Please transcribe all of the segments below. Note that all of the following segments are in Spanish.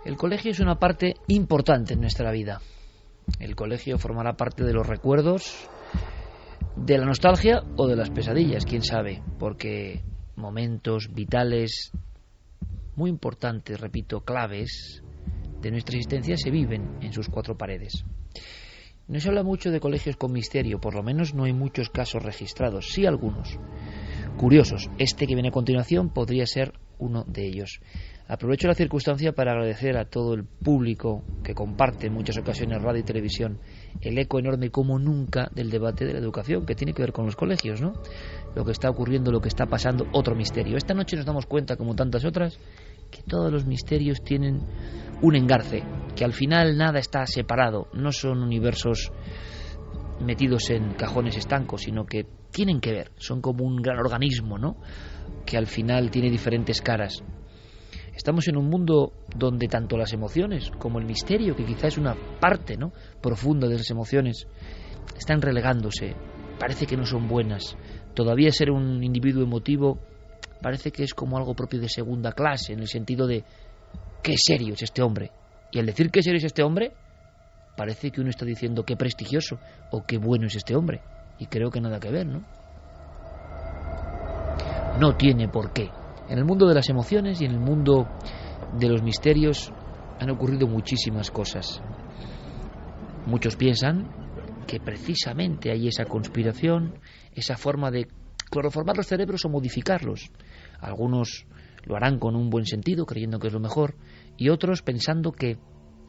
El colegio es una parte importante en nuestra vida. El colegio formará parte de los recuerdos, de la nostalgia o de las pesadillas, quién sabe, porque momentos vitales muy importantes, repito, claves de nuestra existencia se viven en sus cuatro paredes. No se habla mucho de colegios con misterio, por lo menos no hay muchos casos registrados, sí algunos curiosos. Este que viene a continuación podría ser uno de ellos. Aprovecho la circunstancia para agradecer a todo el público que comparte en muchas ocasiones radio y televisión el eco enorme como nunca del debate de la educación, que tiene que ver con los colegios, ¿no? Lo que está ocurriendo, lo que está pasando, otro misterio. Esta noche nos damos cuenta, como tantas otras, que todos los misterios tienen un engarce, que al final nada está separado, no son universos metidos en cajones estancos, sino que tienen que ver, son como un gran organismo, ¿no?, que al final tiene diferentes caras. Estamos en un mundo donde tanto las emociones como el misterio, que quizá es una parte, ¿no?, profunda de las emociones, están relegándose, parece que no son buenas. Todavía ser un individuo emotivo parece que es como algo propio de segunda clase, en el sentido de qué serio es este hombre. Y al decir qué serio es este hombre, parece que uno está diciendo qué prestigioso o qué bueno es este hombre. Y creo que nada que ver, ¿no? No tiene por qué. En el mundo de las emociones y en el mundo de los misterios han ocurrido muchísimas cosas. Muchos piensan que precisamente hay esa conspiración, esa forma de cloroformar los cerebros o modificarlos. Algunos lo harán con un buen sentido, creyendo que es lo mejor, y otros pensando que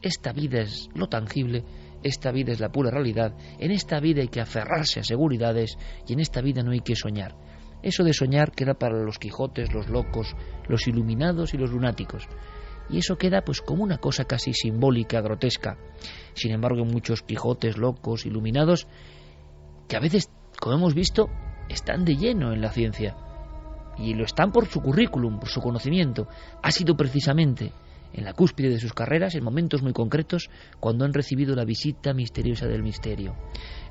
esta vida es lo tangible, esta vida es la pura realidad, en esta vida hay que aferrarse a seguridades y en esta vida no hay que soñar. Eso de soñar queda para los Quijotes, los locos, los iluminados y los lunáticos. Y eso queda pues como una cosa casi simbólica, grotesca. Sin embargo, muchos Quijotes, locos, iluminados, que a veces, como hemos visto, están de lleno en la ciencia. Y lo están por su currículum, por su conocimiento. Ha sido precisamente en la cúspide de sus carreras, en momentos muy concretos, cuando han recibido la visita misteriosa del misterio.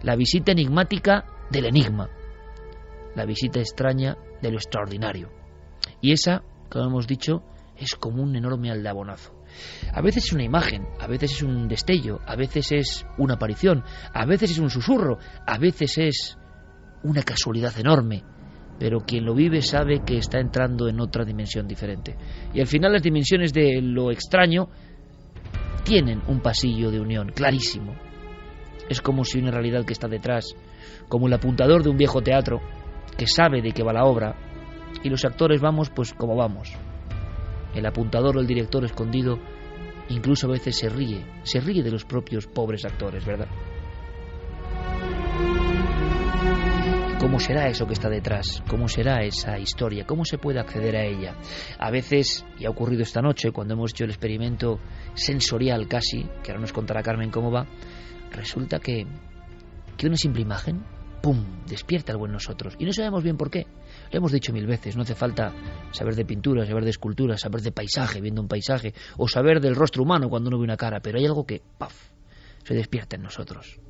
La visita enigmática del enigma. La visita extraña de lo extraordinario. Y esa, como hemos dicho, es como un enorme aldabonazo. A veces es una imagen, a veces es un destello, a veces es una aparición, a veces es un susurro, a veces es una casualidad enorme, pero quien lo vive sabe que está entrando en otra dimensión diferente. Y al final las dimensiones de lo extraño tienen un pasillo de unión clarísimo. Es como si una realidad que está detrás, como el apuntador de un viejo teatro, que sabe de qué va la obra, y los actores vamos pues como vamos. El apuntador o el director escondido incluso a veces se ríe de los propios pobres actores, ¿verdad? ¿Cómo será eso que está detrás? ¿Cómo será esa historia? ¿Cómo se puede acceder a ella? A veces, y ha ocurrido esta noche, cuando hemos hecho el experimento sensorial casi, que ahora nos contará Carmen cómo va, resulta que una simple imagen, ¡pum!, despierta algo en nosotros. Y no sabemos bien por qué. Lo hemos dicho mil veces, no hace falta saber de pintura, saber de escultura, saber de paisaje, viendo un paisaje, o saber del rostro humano cuando uno ve una cara, pero hay algo que, ¡paf!, se despierta en nosotros.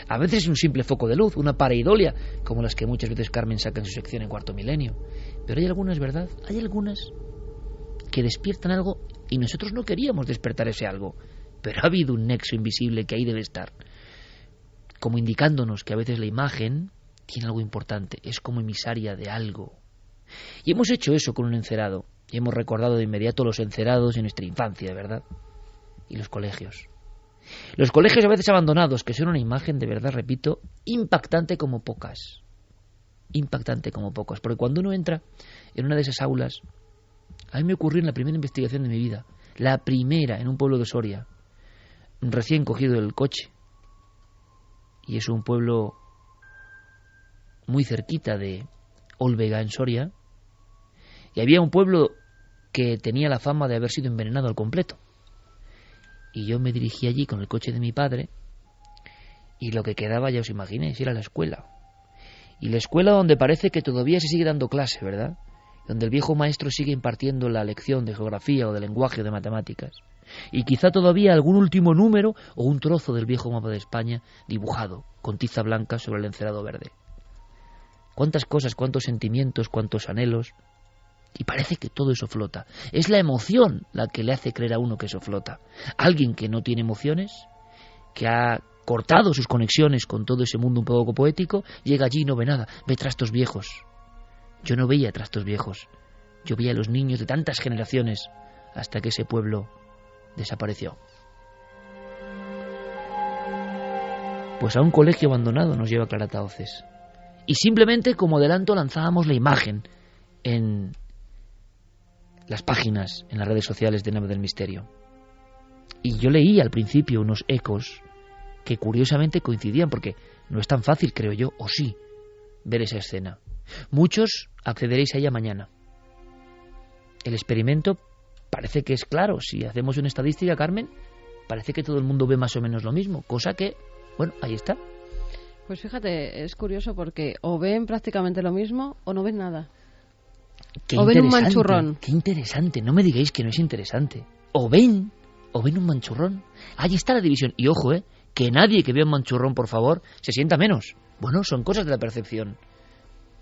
A veces es un simple foco de luz, una pareidolia, como las que muchas veces Carmen saca en su sección en Cuarto Milenio. Pero hay algunas, ¿verdad? Hay algunas que despiertan algo y nosotros no queríamos despertar ese algo, pero ha habido un nexo invisible que ahí debe estar, como indicándonos que a veces la imagen tiene algo importante, es como emisaria de algo. Y hemos hecho eso con un encerado, y hemos recordado de inmediato los encerados en nuestra infancia, ¿verdad? Y los colegios. Los colegios a veces abandonados, que son una imagen, de verdad, repito, impactante como pocas. Impactante como pocas. Porque cuando uno entra en una de esas aulas, a mí me ocurrió en la primera investigación de mi vida, la primera en un pueblo de Soria, recién cogido del coche. Y es un pueblo muy cerquita de Olvega, en Soria. Y había un pueblo que tenía la fama de haber sido envenenado al completo. Y yo me dirigí allí con el coche de mi padre, y lo que quedaba, ya os imaginéis, era la escuela. Y la escuela donde parece que todavía se sigue dando clase, ¿verdad? Donde el viejo maestro sigue impartiendo la lección de geografía o de lenguaje o de matemáticas. Y quizá todavía algún último número o un trozo del viejo mapa de España dibujado con tiza blanca sobre el encerado verde. Cuántas cosas, cuántos sentimientos, cuántos anhelos. Y parece que todo eso flota. Es la emoción la que le hace creer a uno que eso flota. Alguien que no tiene emociones, que ha cortado sus conexiones con todo ese mundo un poco poético, llega allí y no ve nada, ve trastos viejos. Yo no veía trastos viejos, yo veía a los niños de tantas generaciones hasta que ese pueblo desapareció. Pues a un colegio abandonado nos lleva Clara Tahoces. Y simplemente como adelanto lanzábamos la imagen en las páginas, en las redes sociales de Nave del Misterio. Y yo leí al principio unos ecos que curiosamente coincidían, porque no es tan fácil, creo yo, o sí, ver esa escena. Muchos accederéis a ella mañana. El experimento parece que es claro. Si hacemos una estadística, Carmen, parece que todo el mundo ve más o menos lo mismo, cosa que, bueno, ahí está. Pues fíjate, es curioso porque o ven prácticamente lo mismo o no ven nada. O ven un manchurrón. Qué interesante, no me digáis que no es interesante. O ven un manchurrón. Ahí está la división. Y ojo, que nadie que vea un manchurrón, por favor, se sienta menos. Bueno, son cosas de la percepción.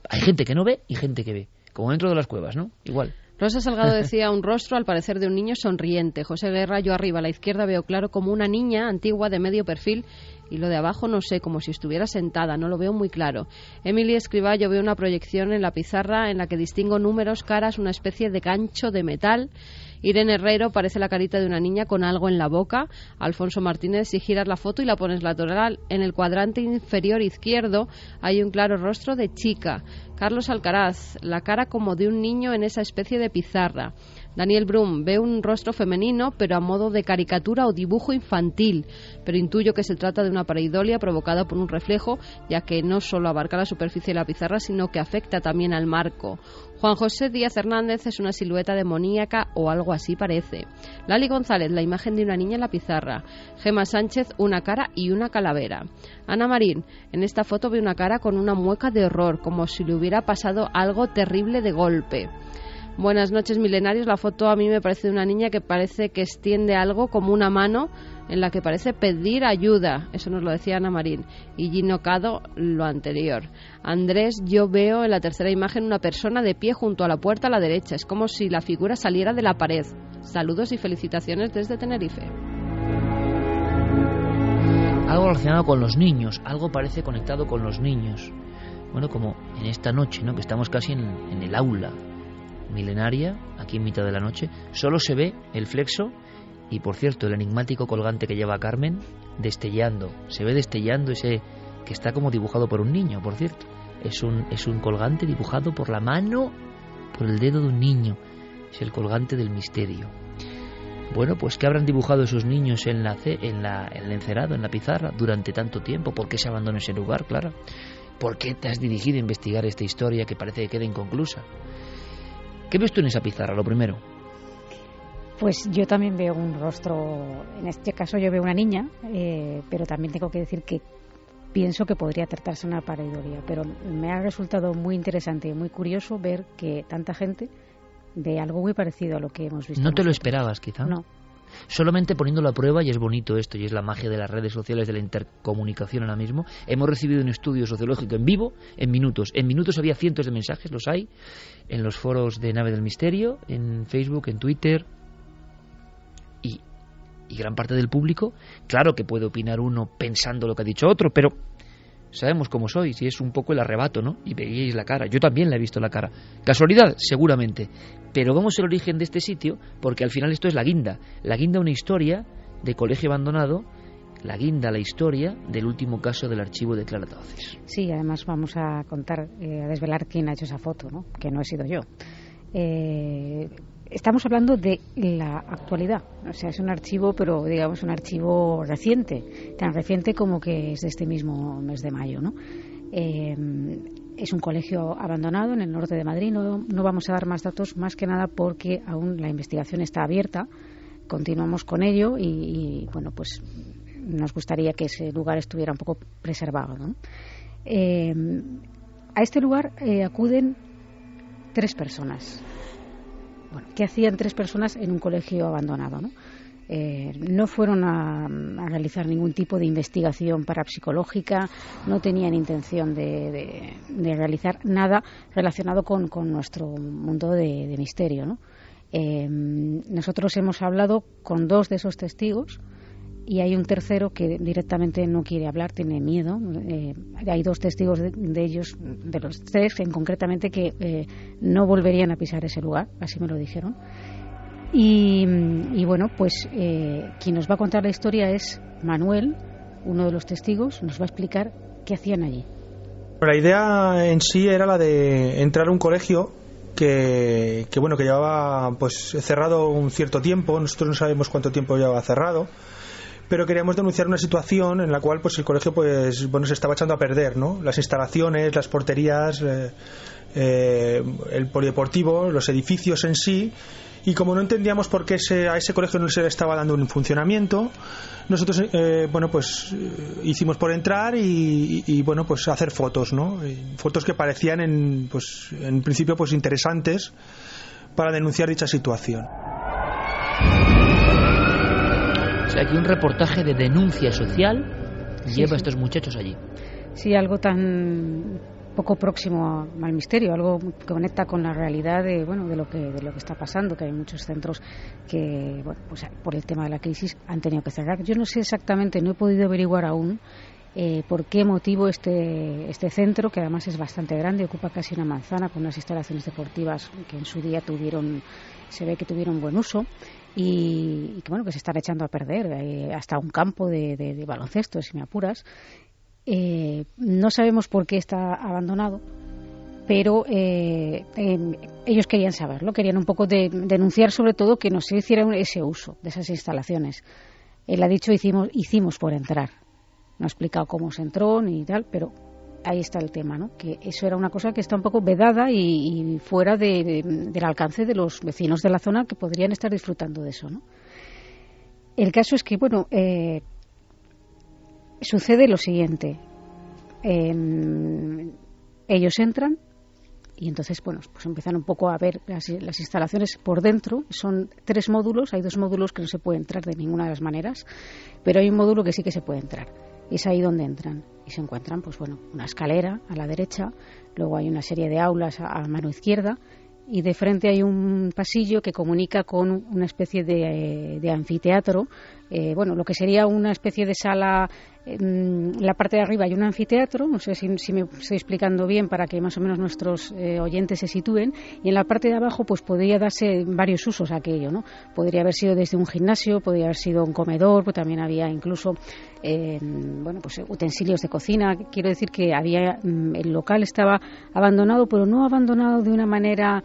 Hay gente que no ve y gente que ve. Como dentro de las cuevas, ¿no? Igual. Rosa Salgado decía un rostro, al parecer, de un niño sonriente. José Guerra, yo arriba a la izquierda veo claro como una niña antigua de medio perfil, y lo de abajo no sé, como si estuviera sentada, no lo veo muy claro. Emily Escribá, yo veo una proyección en la pizarra en la que distingo números, caras, una especie de gancho de metal. Irene Herrero, parece la carita de una niña con algo en la boca. Alfonso Martínez, si giras la foto y la pones lateral, en el cuadrante inferior izquierdo hay un claro rostro de chica. Carlos Alcaraz, la cara como de un niño en esa especie de pizarra. Daniel Brum, ve un rostro femenino, pero a modo de caricatura o dibujo infantil, pero intuyo que se trata de una pareidolia provocada por un reflejo, ya que no solo abarca la superficie de la pizarra, sino que afecta también al marco. Juan José Díaz Hernández es una silueta demoníaca o algo así parece. Lali González, la imagen de una niña en la pizarra. Gema Sánchez, una cara y una calavera. Ana Marín, en esta foto ve una cara con una mueca de horror, como si le hubiera pasado algo terrible de golpe. Buenas noches, milenarios. La foto a mí me parece de una niña que parece que extiende algo como una mano en la que parece pedir ayuda. Eso nos lo decía Ana Marín. Y Gino Cado, lo anterior. Andrés, yo veo en la tercera imagen una persona de pie junto a la puerta a la derecha. Es como si la figura saliera de la pared. Saludos y felicitaciones desde Tenerife. Algo relacionado con los niños. Algo parece conectado con los niños. Bueno, como en esta noche, ¿no? Que estamos casi en el aula milenaria, aquí en mitad de la noche, solo se ve el flexo y, por cierto, el enigmático colgante que lleva Carmen destellando. Se ve destellando ese que está como dibujado por un niño, por cierto. Es un colgante dibujado por la mano, por el dedo de un niño. Es el colgante del misterio. Bueno, pues ¿qué habrán dibujado esos niños en el encerado, en la pizarra, durante tanto tiempo? ¿Por qué se abandonó ese lugar, Clara? ¿Por qué te has dirigido a investigar esta historia que parece que queda inconclusa? ¿Qué ves tú en esa pizarra, lo primero? Pues yo también veo un rostro, en este caso yo veo una niña, pero también tengo que decir que pienso que podría tratarse de una pareidolia, pero me ha resultado muy interesante y muy curioso ver que tanta gente ve algo muy parecido a lo que hemos visto. ¿No te lo esperabas, quizá? No. Solamente poniéndolo a prueba, y es bonito esto, y es la magia de las redes sociales, de la intercomunicación ahora mismo. Hemos recibido un estudio sociológico en vivo, en minutos. En minutos había cientos de mensajes, los hay, en los foros de Nave del Misterio, en Facebook, en Twitter, y gran parte del público. Claro que puede opinar uno pensando lo que ha dicho otro, pero sabemos cómo sois, y es un poco el arrebato, ¿no? Y veíais la cara. Yo también la he visto la cara. ¿Casualidad? Seguramente. Pero vamos al origen de este sitio, porque al final esto es la guinda. La guinda, una historia de colegio abandonado. La guinda, la historia del último caso del archivo de Clara Tahoces. Sí, además vamos a contar, a desvelar quién ha hecho esa foto, ¿no? Que no he sido yo. Estamos hablando de la actualidad, o sea, es un archivo, pero digamos un archivo reciente, tan reciente como que es de este mismo mes de mayo, ¿no? Es un colegio abandonado en el norte de Madrid. No vamos a dar más datos, más que nada porque aún la investigación está abierta. Continuamos con ello y bueno, pues nos gustaría que ese lugar estuviera un poco preservado, ¿no? A este lugar acuden 3 personas. Bueno, ¿qué hacían 3 personas en un colegio abandonado, ¿no? No fueron a realizar ningún tipo de investigación parapsicológica, no tenían intención de realizar nada relacionado con nuestro mundo de misterio, ¿no? Nosotros hemos hablado con 2 de esos testigos y hay un tercero que directamente no quiere hablar, tiene miedo. Hay 2 testigos de ellos, de los 3 concretamente, que no volverían a pisar ese lugar, así me lo dijeron. Y bueno, pues quien nos va a contar la historia es Manuel, uno de los testigos, nos va a explicar qué hacían allí. La idea en sí era la de entrar a un colegio que llevaba pues cerrado un cierto tiempo. Nosotros no sabemos cuánto tiempo llevaba cerrado, pero queríamos denunciar una situación en la cual pues el colegio se estaba echando a perder, ¿no? Las instalaciones, las porterías, el polideportivo, los edificios en sí. Y como no entendíamos por qué a ese colegio no se le estaba dando un funcionamiento, nosotros hicimos por entrar y hacer fotos, ¿no? Fotos que parecían en principio pues interesantes para denunciar dicha situación. O sea, aquí un reportaje de denuncia social lleva a estos muchachos allí. Sí, algo tan poco próximo al misterio, algo que conecta con la realidad de lo que está pasando, que hay muchos centros que por el tema de la crisis han tenido que cerrar. Yo no sé exactamente, no he podido averiguar aún por qué motivo este centro, que además es bastante grande, ocupa casi una manzana con unas instalaciones deportivas que en su día se ve que tuvieron buen uso y que se están echando a perder, hasta un campo de baloncesto, si me apuras. No sabemos por qué está abandonado, pero ellos querían saberlo, querían un poco denunciar sobre todo que no se hiciera ese uso de esas instalaciones. Él ha dicho hicimos por entrar, no ha explicado cómo se entró ni tal, pero ahí está el tema, ¿no? Que eso era una cosa que está un poco vedada y fuera del alcance de los vecinos de la zona que podrían estar disfrutando de eso, ¿no? El caso es que sucede lo siguiente. Ellos entran y entonces pues empiezan un poco a ver las instalaciones por dentro. Son 3 módulos, hay 2 módulos que no se puede entrar de ninguna de las maneras, pero hay un módulo que sí que se puede entrar. Y es ahí donde entran y se encuentran una escalera a la derecha, luego hay una serie de aulas a mano izquierda y de frente hay un pasillo que comunica con una especie de anfiteatro, lo que sería una especie de sala. En la parte de arriba hay un anfiteatro, no sé si me estoy explicando bien para que más o menos nuestros oyentes se sitúen, y en la parte de abajo pues podría darse varios usos a aquello, ¿no? Podría haber sido desde un gimnasio, podría haber sido un comedor, pues también había incluso utensilios de cocina. Quiero decir que el local estaba abandonado, pero no abandonado de una manera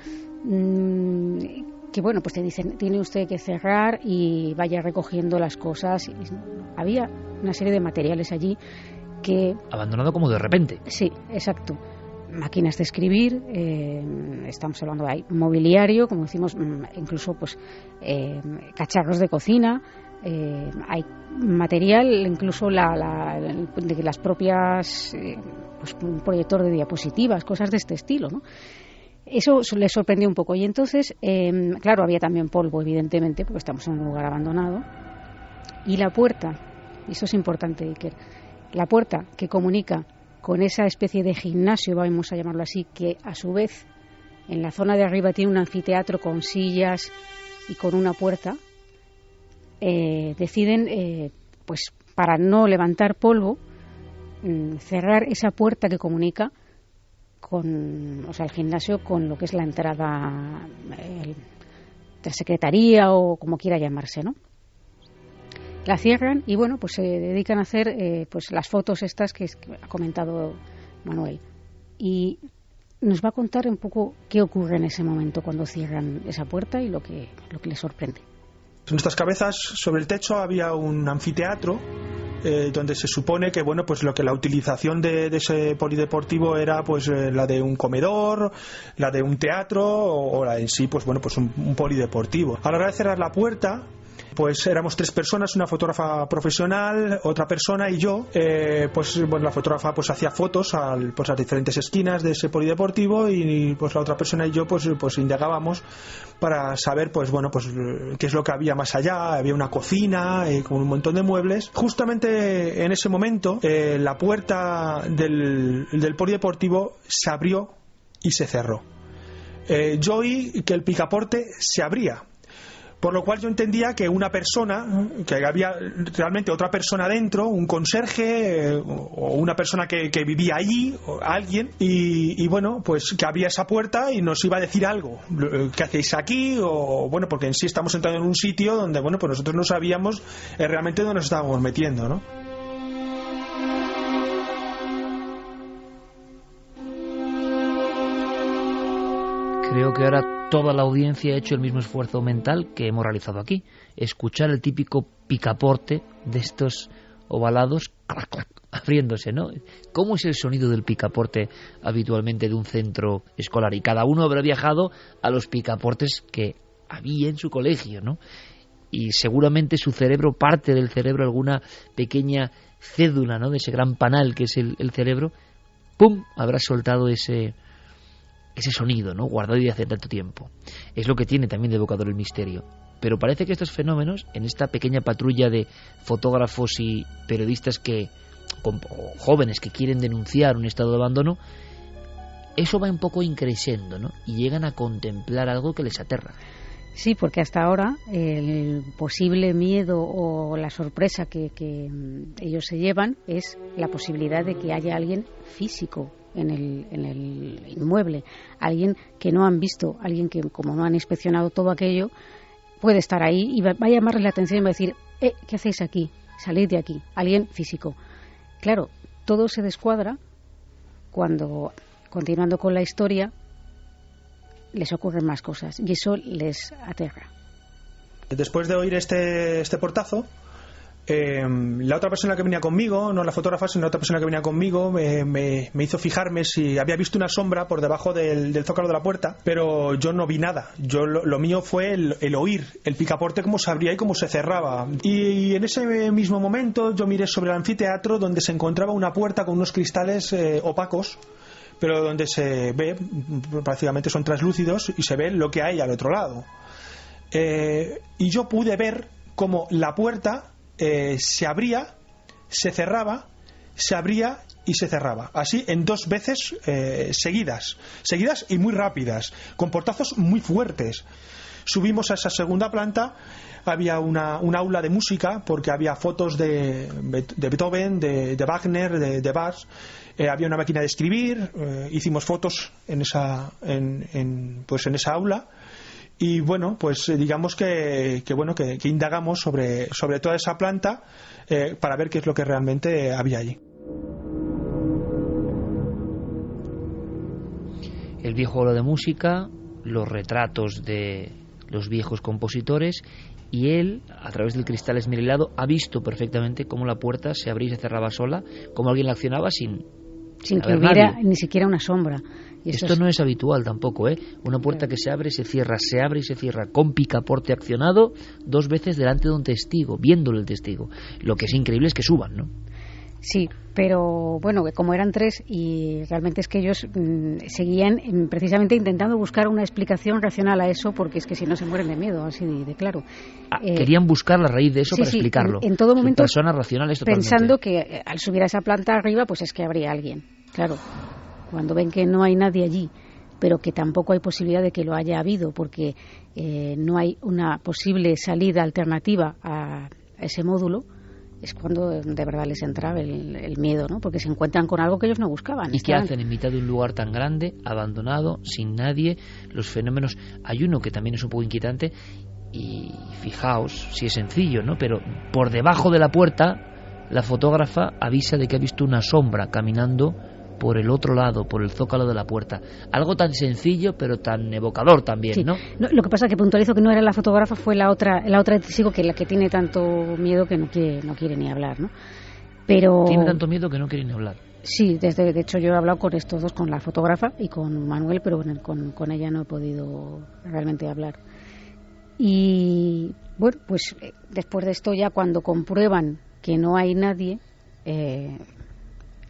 que te dicen tiene usted que cerrar y vaya recogiendo las cosas. Había una serie de materiales allí que... Abandonado como de repente. Sí, exacto. Máquinas de escribir, estamos hablando de mobiliario, como decimos, incluso cacharros de cocina, hay material, incluso de las propias, un proyector de diapositivas, cosas de este estilo, ¿no? Eso les sorprendió un poco y entonces, claro, había también polvo, evidentemente, porque estamos en un lugar abandonado, y la puerta, y eso es importante, Iker, la puerta que comunica con esa especie de gimnasio, vamos a llamarlo así, que a su vez en la zona de arriba tiene un anfiteatro con sillas y con una puerta, deciden, para no levantar polvo, cerrar esa puerta que comunica el gimnasio con lo que es la entrada de secretaría o como quiera llamarse, ¿no? La cierran y se dedican a hacer las fotos estas que ha comentado Manuel, y nos va a contar un poco qué ocurre en ese momento cuando cierran esa puerta y lo que les sorprende. En nuestras cabezas, sobre el techo había un anfiteatro donde se supone que la utilización de ese polideportivo era la de un comedor, la de un teatro o la en sí un polideportivo. A la hora de cerrar la puerta, Pues éramos 3 personas, una fotógrafa profesional, otra persona y yo. Pues bueno, la fotógrafa pues hacía fotos a las diferentes esquinas de ese polideportivo y pues la otra persona y yo pues indagábamos para saber pues bueno pues qué es lo que había más allá. Había una cocina con un montón de muebles. Justamente en ese momento la puerta del polideportivo se abrió y se cerró. Yo oí que el picaporte se abría, por lo cual yo entendía que una persona, que había realmente otra persona dentro, un conserje o una persona que vivía allí, o alguien, y bueno, pues que abría esa puerta y nos iba a decir algo. ¿Qué hacéis aquí? O bueno, porque en sí estamos entrando en un sitio donde, bueno, pues nosotros no sabíamos realmente dónde nos estábamos metiendo, ¿no? Creo que ahora toda la audiencia ha hecho el mismo esfuerzo mental que hemos realizado aquí. Escuchar el típico picaporte de estos ovalados clac, clac, abriéndose, ¿no? ¿Cómo es el sonido del picaporte habitualmente de un centro escolar? Y cada uno habrá viajado a los picaportes que había en su colegio, ¿no? Y seguramente su cerebro, parte del cerebro, alguna pequeña cédula, ¿no?, de ese gran panal que es el cerebro, ¡pum!, habrá soltado ese sonido, ¿no?, guardado desde hace tanto tiempo. Es lo que tiene también de evocador el misterio. Pero parece que estos fenómenos, en esta pequeña patrulla de fotógrafos y periodistas o jóvenes que quieren denunciar un estado de abandono, eso va un poco increciendo, ¿no?, y llegan a contemplar algo que les aterra. Sí, porque hasta ahora el posible miedo o la sorpresa que ellos se llevan es la posibilidad de que haya alguien físico en el inmueble, alguien que no han visto, alguien que, como no han inspeccionado todo aquello, puede estar ahí y va a llamarles la atención y va a decir, ¿qué hacéis aquí? Salid de aquí, alguien físico. Claro, todo se descuadra cuando, continuando con la historia, les ocurren más cosas y eso les aterra. Después de oír este portazo, la otra persona que venía conmigo, no la fotógrafa, sino la otra persona que venía conmigo, me hizo fijarme si había visto una sombra por debajo del zócalo de la puerta, pero yo no vi nada. Lo mío fue el oír el picaporte, cómo se abría y cómo se cerraba. Y en ese mismo momento yo miré sobre el anfiteatro, donde se encontraba una puerta con unos cristales opacos, pero donde se ve, prácticamente son translúcidos y se ve lo que hay al otro lado. Y yo pude ver cómo la puerta se abría, se cerraba, se abría y se cerraba, así en 2 veces seguidas y muy rápidas, con portazos muy fuertes. Subimos a esa segunda planta, había una aula de música, porque había fotos de Beethoven, de Wagner, de Bach. Había una máquina de escribir, hicimos fotos en esa aula. Y bueno, pues digamos que indagamos sobre toda esa planta para ver qué es lo que realmente había allí. El viejo aula de música, los retratos de los viejos compositores, y él, a través del cristal esmerilado, ha visto perfectamente cómo la puerta se abría y se cerraba sola, cómo alguien la accionaba sin que hubiera nadie, ni siquiera una sombra. Y esto no es habitual tampoco, ¿eh? Una puerta que se abre y se cierra con picaporte accionado 2 veces delante de un testigo, viéndolo el testigo. Lo que es increíble es que suban, ¿no? Sí, pero bueno, como eran 3 y realmente es que ellos seguían precisamente intentando buscar una explicación racional a eso, porque es que si no se mueren de miedo, así de claro. Querían buscar la raíz de eso, sí, para explicarlo. En todo momento personas racionales totalmente. Pensando que al subir a esa planta arriba, pues es que habría alguien. Claro, cuando ven que no hay nadie allí, pero que tampoco hay posibilidad de que lo haya habido, porque no hay una posible salida alternativa a ese módulo, es cuando de verdad les entra el miedo, ¿no? Porque se encuentran con algo que ellos no buscaban. ¿Y qué hacen en mitad de un lugar tan grande, abandonado, sin nadie? Los fenómenos, hay uno que también es un poco inquietante, y fijaos, si es sencillo, ¿no? Pero por debajo de la puerta, la fotógrafa avisa de que ha visto una sombra caminando por el otro lado, por el zócalo de la puerta. Algo tan sencillo, pero tan evocador también, sí, ¿no? Lo que pasa es que puntualizo que no era la fotógrafa, fue la otra testigo, que la que tiene tanto miedo que no quiere ni hablar, ¿no? Pero tiene tanto miedo que no quiere ni hablar. Sí, de hecho yo he hablado con estos 2, con la fotógrafa y con Manuel, pero con ella no he podido realmente hablar. Y bueno, pues después de esto, ya cuando comprueban que no hay nadie,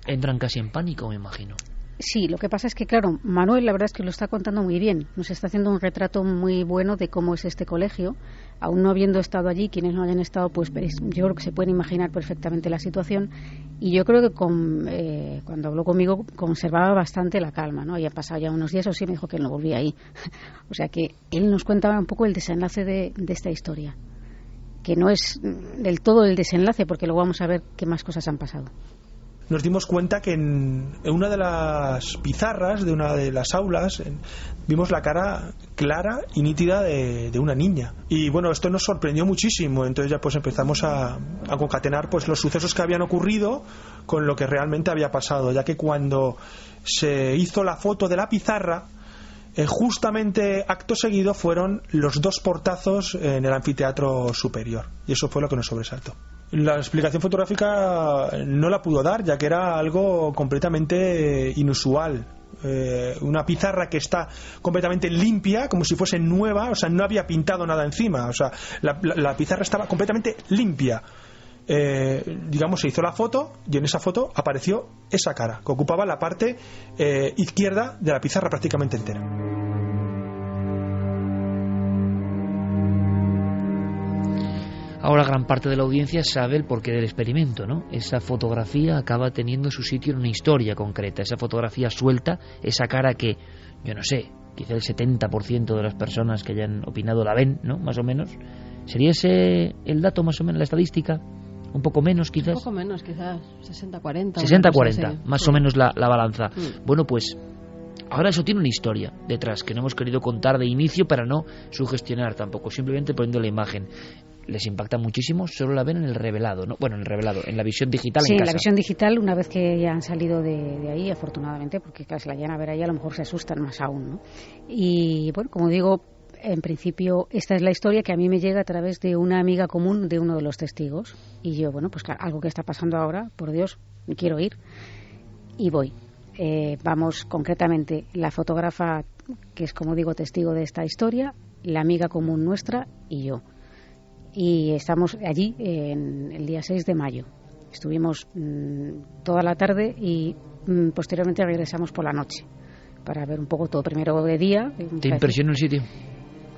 entran casi en pánico, me imagino. Sí, lo que pasa es que, claro, Manuel la verdad es que lo está contando muy bien. Nos está haciendo un retrato muy bueno de cómo es este colegio. Aún no habiendo estado allí, quienes no hayan estado, pues yo creo que se pueden imaginar perfectamente la situación. Y yo creo que cuando habló conmigo conservaba bastante la calma, ¿no? Ya han pasado ya unos días, o sí me dijo que él no volvía ahí. O sea que él nos cuenta un poco el desenlace de esta historia, que no es del todo el desenlace, porque luego vamos a ver qué más cosas han pasado. Nos dimos cuenta que en una de las pizarras de una de las aulas vimos la cara clara y nítida de una niña. Y bueno, esto nos sorprendió muchísimo. Entonces ya pues empezamos a concatenar pues los sucesos que habían ocurrido con lo que realmente había pasado, ya que cuando se hizo la foto de la pizarra, justamente acto seguido fueron los 2 portazos en el anfiteatro superior, y eso fue lo que nos sobresaltó. La explicación fotográfica no la pudo dar, ya que era algo completamente inusual. Una pizarra que está completamente limpia, como si fuese nueva, o sea, no había pintado nada encima, o sea, la pizarra estaba completamente limpia. Digamos, se hizo la foto y en esa foto apareció esa cara, que ocupaba la parte izquierda de la pizarra prácticamente entera. Ahora gran parte de la audiencia sabe el porqué del experimento, ¿no? Esa fotografía acaba teniendo su sitio en una historia concreta. Esa fotografía suelta, esa cara que, yo no sé, quizá el 70% de las personas que hayan opinado la ven, ¿no? Más o menos. ¿Sería ese el dato más o menos, la estadística? Un poco menos, quizás. Un poco menos, quizás 60-40. 60-40, más o menos la balanza. Bueno, pues ahora eso tiene una historia detrás que no hemos querido contar de inicio para no sugestionar tampoco, simplemente poniendo la imagen. Les impacta muchísimo, solo la ven en el revelado, ¿no? Bueno, en el revelado, en la visión digital sí, en casa. Sí, en la visión digital, una vez que ya han salido de ahí, afortunadamente, porque casi la llegan a ver ahí, a lo mejor se asustan más aún, ¿no? Y bueno, como digo, en principio esta es la historia que a mí me llega a través de una amiga común de uno de los testigos. Y yo, bueno, pues claro, algo que está pasando ahora, por Dios, quiero ir. Y voy. Vamos, concretamente, la fotógrafa, que es, como digo, testigo de esta historia, la amiga común nuestra y yo. Y estamos allí en el día 6 de mayo. Estuvimos toda la tarde y posteriormente regresamos por la noche para ver un poco todo. Primero de día. ¿Te impresionó el sitio?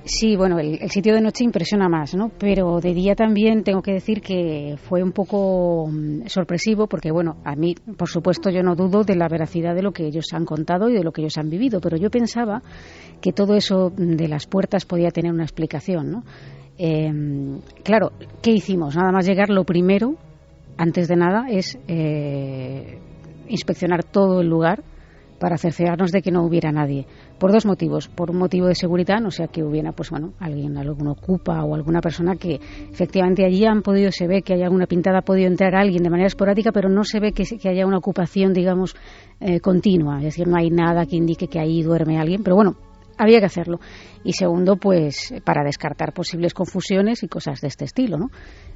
Sí, bueno, el sitio de noche impresiona más, ¿no? Pero de día también tengo que decir que fue un poco sorpresivo, porque bueno, a mí, por supuesto, yo no dudo de la veracidad de lo que ellos han contado y de lo que ellos han vivido, pero yo pensaba que todo eso de las puertas podía tener una explicación, ¿no? Claro, ¿qué hicimos? Nada más llegar, lo primero, antes de nada, es inspeccionar todo el lugar para cerciorarnos de que no hubiera nadie. Por 2 motivos. Por un motivo de seguridad, no sea que hubiera, pues bueno, algún ocupa o alguna persona que efectivamente allí se ve que hay alguna pintada, ha podido entrar alguien de manera esporádica, pero no se ve que haya una ocupación, digamos, continua. Es decir, no hay nada que indique que ahí duerme alguien, pero bueno, había que hacerlo. Y segundo, pues para descartar posibles confusiones y cosas de este estilo, ¿no?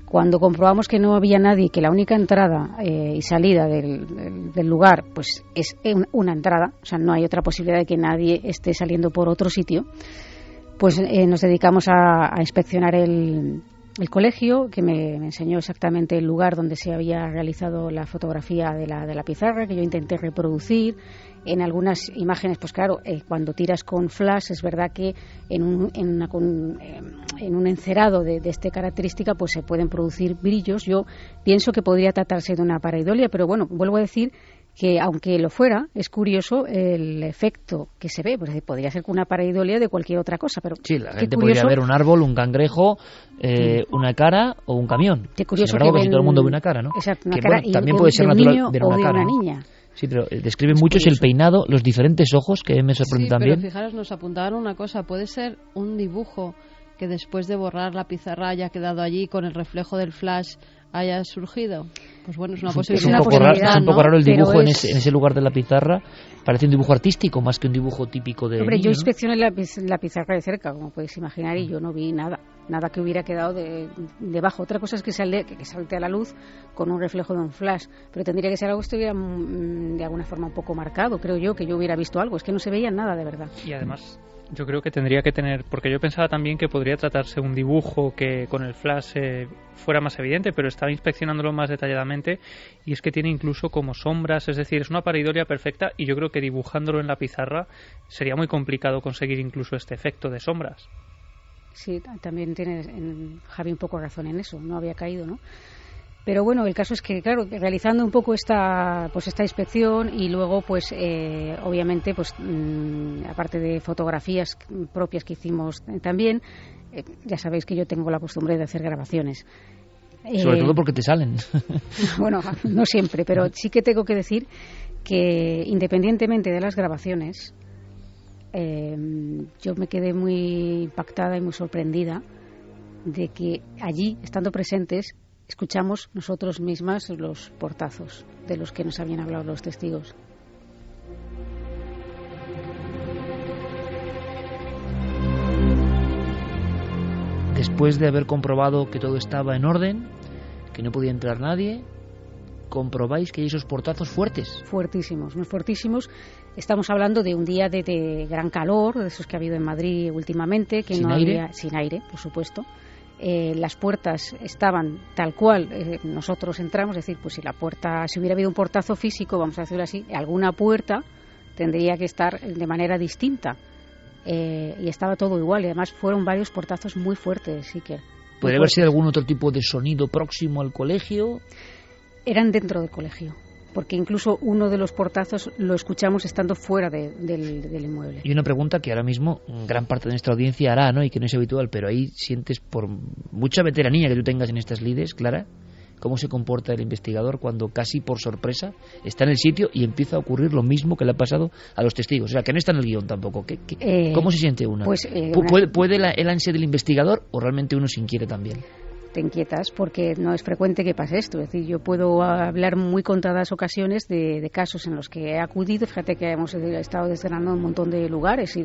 Cuando comprobamos que no había nadie, que la única entrada y salida del lugar pues es una entrada, o sea, no hay otra posibilidad de que nadie esté saliendo por otro sitio, pues nos dedicamos a inspeccionar el colegio, que me enseñó exactamente el lugar donde se había realizado la fotografía de la pizarra, que yo intenté reproducir. En algunas imágenes, pues claro, cuando tiras con flash, es verdad que en un encerado de esta característica pues se pueden producir brillos. Yo pienso que podría tratarse de una pareidolia, pero bueno, vuelvo a decir que aunque lo fuera, es curioso el efecto que se ve. Pues podría ser una pareidolia de cualquier otra cosa, pero sí, la gente podría ver un árbol, un cangrejo, una cara o un camión. Qué curioso. Sin embargo, que todo el mundo ve una cara, ¿no? Exacto, una que, cara, bueno, también puede ser natural ver una cara, una ¿no? niña. Sí, pero describen mucho el peinado, los diferentes ojos, que me sorprende también. Pero fijaros, nos apuntaban una cosa, puede ser un dibujo que después de borrar la pizarra haya quedado allí con el reflejo del flash haya surgido. Pues bueno, es una posibilidad. Es un poco raro el dibujo en ese lugar de la pizarra. Parece un dibujo artístico más que un dibujo típico de Hombre, niño, yo ¿no? inspeccioné la pizarra de cerca, como podéis imaginar, y yo no vi nada que hubiera quedado debajo. Otra cosa es que salte a la luz con un reflejo de un flash, pero tendría que ser algo que estuviera de alguna forma un poco marcado, creo yo, que yo hubiera visto algo. Es que no se veía nada, de verdad. Y además Yo creo que tendría que tener, porque yo pensaba también que podría tratarse un dibujo que con el flash fuera más evidente, pero estaba inspeccionándolo más detalladamente y es que tiene incluso como sombras, es decir, es una pareidolia perfecta y yo creo que dibujándolo en la pizarra sería muy complicado conseguir incluso este efecto de sombras. Sí, también tiene Javi un poco razón en eso, no había caído, ¿no? Pero bueno, el caso es que, claro, realizando un poco esta inspección y luego, pues, obviamente, pues, aparte de fotografías propias que hicimos también, ya sabéis que yo tengo la costumbre de hacer grabaciones. Sobre todo porque te salen. Bueno, no siempre, pero sí que tengo que decir que, independientemente de las grabaciones, yo me quedé muy impactada y muy sorprendida de que allí, estando presentes, escuchamos nosotros mismas los portazos de los que nos habían hablado los testigos. Después de haber comprobado que todo estaba en orden, que no podía entrar nadie, comprobáis que hay esos portazos fuertes. Fuertísimos, muy fuertísimos. Estamos hablando de un día de gran calor, de esos que ha habido en Madrid últimamente, que ¿Sin no aire? había, sin aire, por supuesto. Las puertas estaban tal cual nosotros entramos, es decir, pues si hubiera habido un portazo físico, vamos a decirlo así, alguna puerta tendría que estar de manera distinta, y estaba todo igual, y además fueron varios portazos muy fuertes, sí que. ¿Podría haber sido algún otro tipo de sonido próximo al colegio? Eran dentro del colegio, porque incluso uno de los portazos lo escuchamos estando fuera del inmueble. Y una pregunta que ahora mismo gran parte de nuestra audiencia hará, ¿no? Y que no es habitual, pero ahí sientes, por mucha veteranía que tú tengas en estas lides, Clara, cómo se comporta el investigador cuando casi por sorpresa está en el sitio y empieza a ocurrir lo mismo que le ha pasado a los testigos. O sea, que no está en el guión tampoco. ¿Cómo se siente una? Pues, ¿Puede el ansia del investigador o realmente uno se inquiere también? Te inquietas porque no es frecuente que pase esto. Es decir, yo puedo hablar muy contadas ocasiones de casos en los que he acudido. Fíjate que hemos estado desgranando un montón de lugares y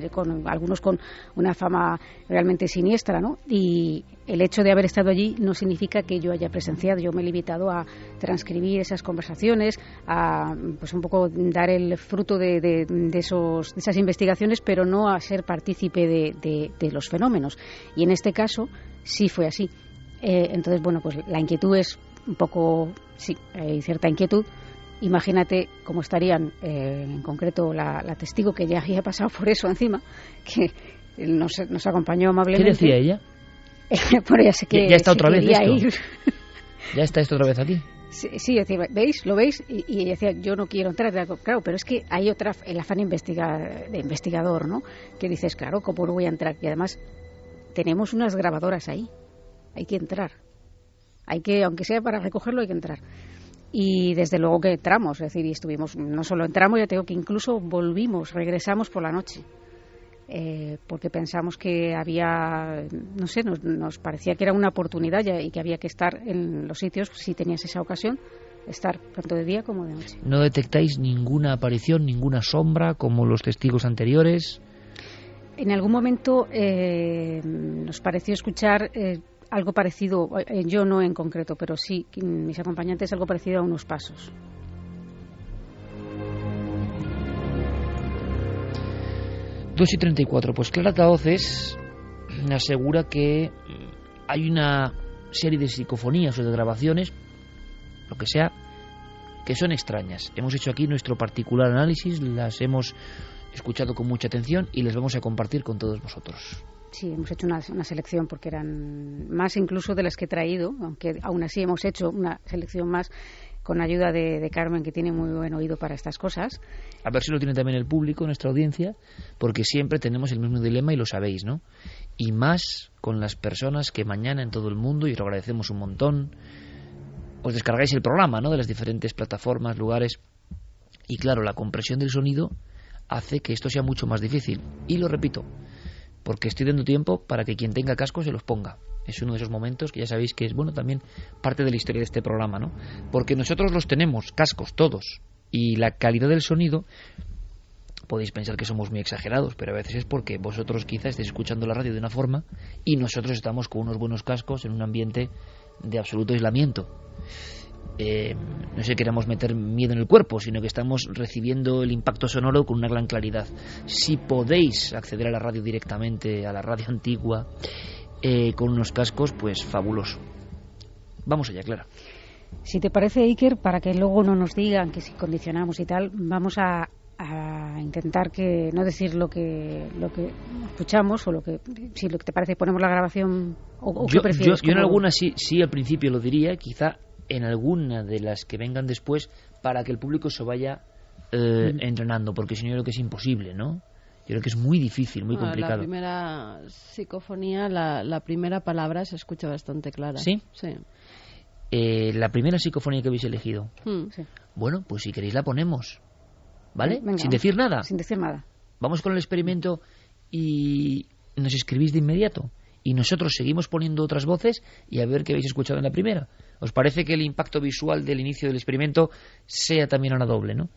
con algunos con una fama realmente siniestra, ¿no? Y el hecho de haber estado allí no significa que yo haya presenciado. Yo me he limitado a transcribir esas conversaciones, a pues un poco dar el fruto de esas investigaciones, pero no a ser partícipe de los fenómenos. Y en este caso sí fue así. Entonces, bueno, pues la inquietud es un poco, sí, hay cierta inquietud. Imagínate cómo estarían, en concreto la testigo que ya había pasado por eso encima, que nos acompañó amablemente. ¿Qué decía ella? Bueno, ya sé que ya está otra vez esto. Ir. ¿Ya está esto otra vez aquí? Sí, decía, ¿veis? ¿Lo veis? Y ella decía, yo no quiero entrar. Claro, pero es que hay otra, el afán de investigador, ¿no? Que dices, claro, ¿cómo no voy a entrar? Y además tenemos unas grabadoras ahí. Hay que entrar. Aunque sea para recogerlo, hay que entrar. Y desde luego que entramos, es decir, y estuvimos, no solo entramos, ya tengo que incluso regresamos por la noche. Porque pensamos que había, no sé, nos parecía que era una oportunidad y que había que estar en los sitios, si tenías esa ocasión, estar tanto de día como de noche. ¿No detectáis ninguna aparición, ninguna sombra como los testigos anteriores? En algún momento nos pareció escuchar algo parecido, yo no en concreto, pero sí mis acompañantes, algo parecido a unos pasos. Dos y 34. Pues Clara Tahoces asegura que hay una serie de psicofonías o de grabaciones, lo que sea, que son extrañas. Hemos hecho aquí nuestro particular análisis, las hemos escuchado con mucha atención y les vamos a compartir con todos vosotros. Sí, hemos hecho una selección porque eran más incluso de las que he traído, aunque aún así hemos hecho una selección más con ayuda de Carmen, que tiene muy buen oído para estas cosas. A ver si lo tiene también el público, nuestra audiencia, porque siempre tenemos el mismo dilema y lo sabéis, ¿no? Y más con las personas que mañana en todo el mundo, y os lo agradecemos un montón, os descargáis el programa, ¿no?, de las diferentes plataformas, lugares, y claro, la compresión del sonido hace que esto sea mucho más difícil. Y lo repito, porque estoy dando tiempo para que quien tenga cascos se los ponga. Es uno de esos momentos que ya sabéis que es, bueno, también parte de la historia de este programa, ¿no? Porque nosotros los tenemos, cascos, todos, y la calidad del sonido, podéis pensar que somos muy exagerados, pero a veces es porque vosotros quizás estéis escuchando la radio de una forma y nosotros estamos con unos buenos cascos en un ambiente de absoluto aislamiento. no sé, queramos meter miedo en el cuerpo, sino que estamos recibiendo el impacto sonoro con una gran claridad. Si podéis acceder a la radio directamente, a la radio antigua, con unos cascos, pues fabuloso. Vamos allá, Clara. Si te parece, Iker, para que luego no nos digan que si condicionamos y tal, vamos a intentar que no decir lo que escuchamos, o si lo que te parece ponemos la grabación o qué prefieres. Yo en algunas sí al principio lo diría, quizá en alguna de las que vengan después, para que el público se vaya entrenando, porque si no yo creo que es imposible, ¿no? Yo creo que es muy difícil, muy complicado. La primera psicofonía, la primera palabra se escucha bastante clara. ¿Sí? Sí. La primera psicofonía que habéis elegido. Sí. Bueno, pues si queréis la ponemos, ¿vale? Venga, sin decir nada. Sin decir nada. Vamos con el experimento y nos escribís de inmediato. Y nosotros seguimos poniendo otras voces y a ver qué habéis escuchado en la primera. ¿Os parece que el impacto visual del inicio del experimento sea también ahora doble, no?